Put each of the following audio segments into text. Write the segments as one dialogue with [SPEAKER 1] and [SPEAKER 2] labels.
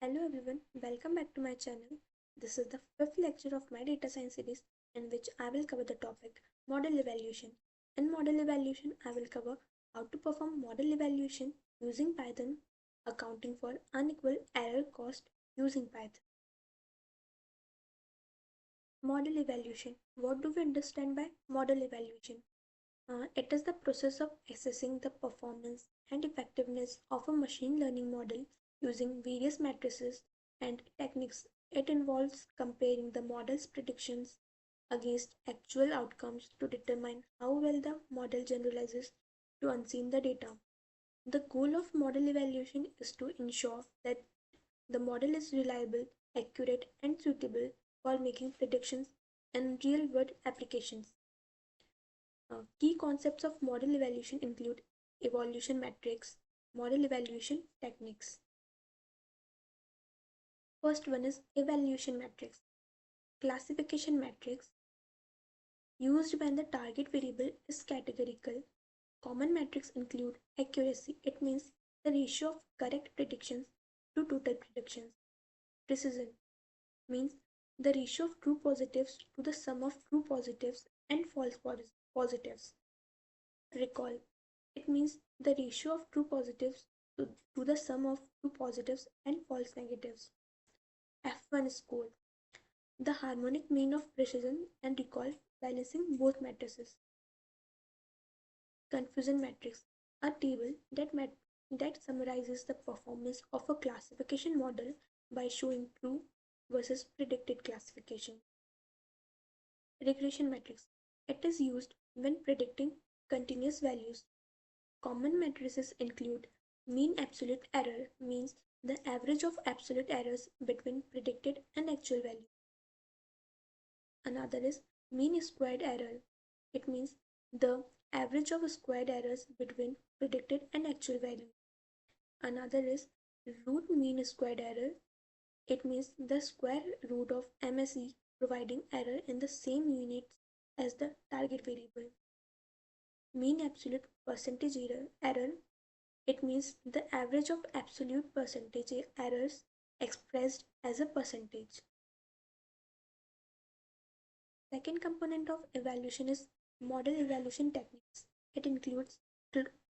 [SPEAKER 1] Hello everyone, welcome back to my channel. This is the fifth lecture of my data science series in which I will cover the topic model evaluation. In model evaluation, I will cover how to perform model evaluation using Python, accounting for unequal error cost using Python. Model evaluation. What do we understand by model evaluation? It is the process of assessing the performance and effectiveness of a machine learning model using various matrices and techniques. It involves comparing the model's predictions against actual outcomes to determine how well the model generalizes to unseen the data. The goal of model evaluation is to ensure that the model is reliable, accurate, and suitable for making predictions in real world applications. Key concepts of model evaluation include evaluation metrics, model evaluation techniques. First one is evaluation metrics. Classification metrics used when the target variable is categorical. Common metrics include accuracy, it means the ratio of correct predictions to total predictions. Precision means the ratio of true positives to the sum of true positives and false positives. Recall, it means the ratio of true positives to the sum of true positives and false negatives. F1 score, the harmonic mean of precision and recall balancing both matrices. Confusion matrix, a table that summarizes the performance of a classification model by showing true versus predicted classification. Regression matrix, it is used when predicting continuous values. Common matrices include mean absolute error, means the average of absolute errors between predicted and actual value. Another is mean squared error. It means the average of squared errors between predicted and actual value. Another is root mean squared error. It means the square root of MSE providing error in the same units as the target variable. Mean absolute percentage error. It means the average of absolute percentage errors expressed as a percentage. Second component of evaluation is model evaluation techniques. It includes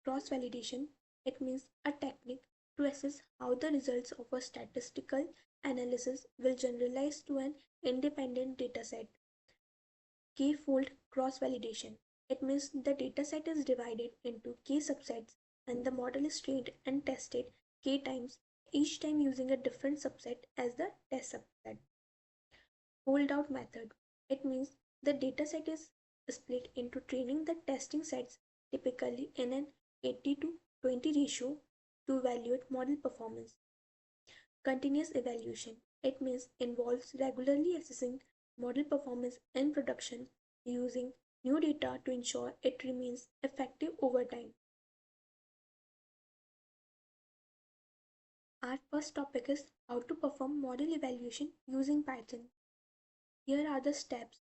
[SPEAKER 1] cross-validation. It means a technique to assess how the results of a statistical analysis will generalize to an independent dataset. K-fold cross-validation. It means the dataset is divided into K subsets and the model is trained and tested K times, each time using a different subset as the test subset. Holdout method. It means the dataset is split into training the testing sets typically in an 80 to 20 ratio to evaluate model performance. Continuous evaluation. It means involves regularly assessing model performance in production using new data to ensure it remains effective over time. Our first topic is how to perform model evaluation using Python. Here are the steps.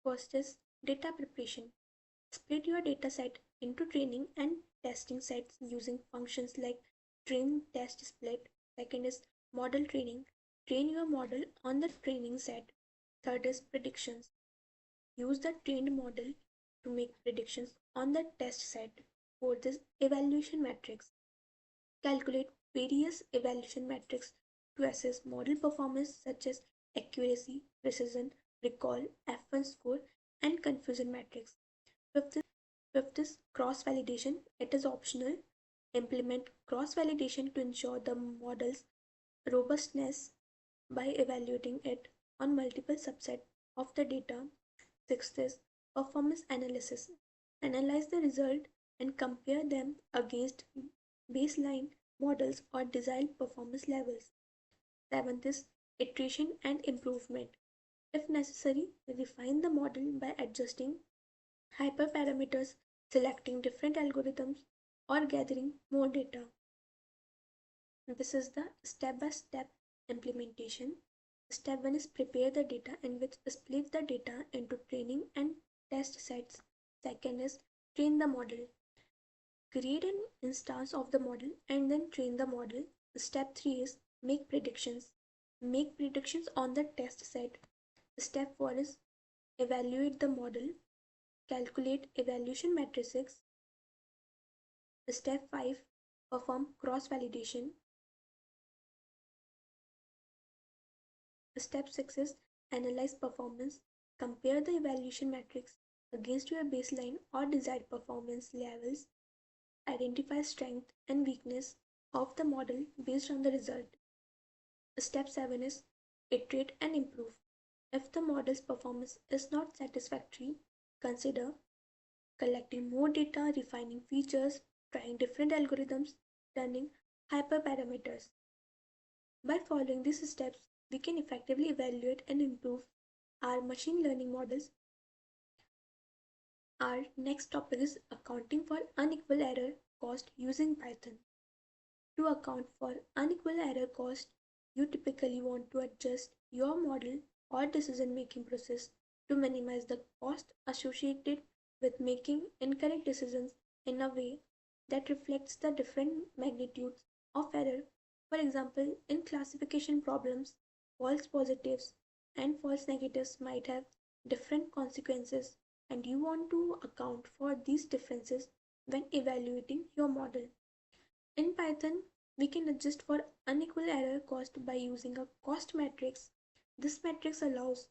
[SPEAKER 1] First is data preparation. Split your dataset into training and testing sets using functions like train, test, split. Second is model training. Train your model on the training set. Third is predictions. Use the trained model to make predictions on the test set. Fourth is evaluation metrics. Calculate various evaluation metrics to assess model performance such as accuracy, precision, recall, F1 score, and confusion metrics. Fifth is cross validation. It is optional. Implement cross validation to ensure the model's robustness by evaluating it on multiple subsets of the data. Sixth is performance analysis. Analyze the result and compare them against baseline models or desired performance levels. Seventh is iteration and improvement. If necessary, refine the model by adjusting hyperparameters, selecting different algorithms, or gathering more data. This is the step-by-step implementation. Step 1 is prepare the data, in which split the data into training and test sets. Second is train the model. Create an instance of the model and then train the model. Step 3 is make predictions. Make predictions on the test set. Step 4 is evaluate the model. Calculate evaluation matrices. Step 5, perform cross validation. Step 6 is analyze performance. Compare the evaluation metrics against your baseline or desired performance levels. Identify strength and weakness of the model based on the result. Step 7 is iterate and improve. If the model's performance is not satisfactory, consider collecting more data, refining features, trying different algorithms, running hyperparameters. By following these steps, we can effectively evaluate and improve our machine learning models. Our next topic is accounting for unequal error cost using Python. To account for unequal error cost, you typically want to adjust your model or decision making process to minimize the cost associated with making incorrect decisions in a way that reflects the different magnitudes of error. For example, in classification problems, false positives and false negatives might have different consequences, and you want to account for these differences when evaluating your model. In Python, we can adjust for unequal error cost by using a cost matrix. This matrix allows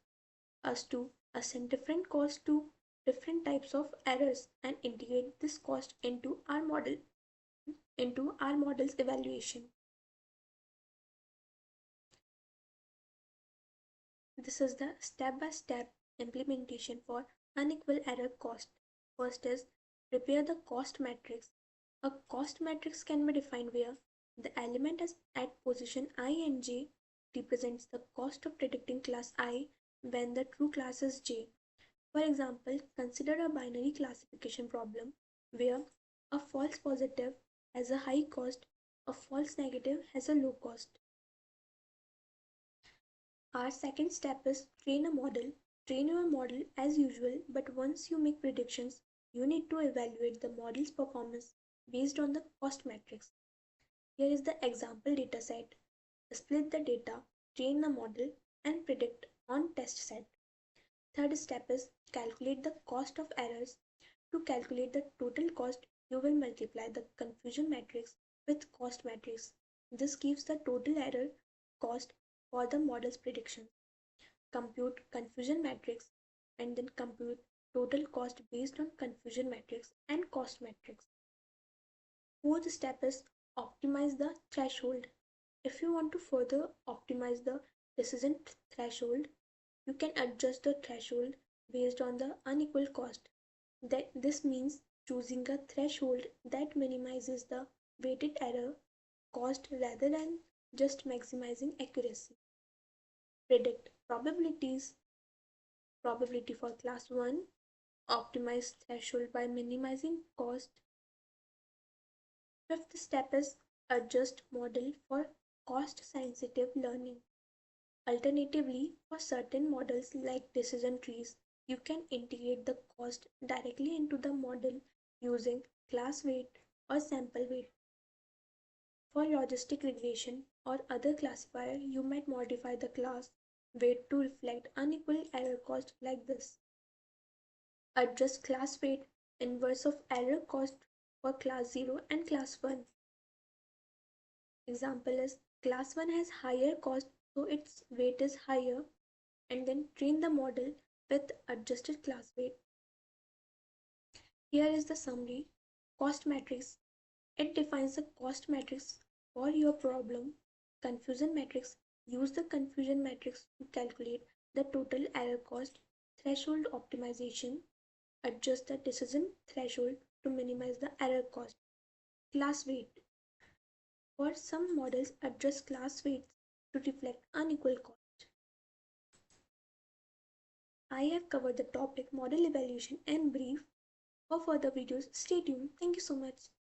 [SPEAKER 1] us to assign different costs to different types of errors and integrate this cost into our model's evaluation. This is the step-by-step implementation for unequal error cost. First is prepare the cost matrix. A cost matrix can be defined where the element is at position I and j represents the cost of predicting class I when the true class is j. For example, consider a binary classification problem where a false positive has a high cost, a false negative has a low cost. Our second step is train a model. Train your model as usual, but once you make predictions, you need to evaluate the model's performance based on the cost matrix. Here is the example dataset. Split the data, train the model, and predict on test set. Third step is calculate the cost of errors. To calculate the total cost, you will multiply the confusion matrix with cost matrix. This gives the total error cost for the model's prediction. Compute confusion matrix and then compute total cost based on confusion matrix and cost matrix. Fourth step is optimize the threshold. If you want to further optimize the decision threshold, you can adjust the threshold based on the unequal cost. This means choosing a threshold that minimizes the weighted error cost rather than just maximizing accuracy. Predict probabilities. Probability for class 1. Optimize threshold by minimizing cost. Fifth step is adjust model for cost sensitive learning. Alternatively, for certain models like decision trees, you can integrate the cost directly into the model using class weight or sample weight. For logistic regression or other classifier, you might modify the class weight to reflect unequal error cost like this. Adjust class weight inverse of error cost for class 0 and class 1. Example is class 1 has higher cost, so its weight is higher, and then train the model with adjusted class weight. Here is the summary. Cost matrix. It defines the cost matrix for your problem. Confusion matrix. Use the confusion matrix to calculate the total error cost. Threshold optimization. Adjust the decision threshold to minimize the error cost. Class weight. For some models, adjust class weights to reflect unequal cost. I have covered the topic model evaluation in brief. For further videos, stay tuned. Thank you so much.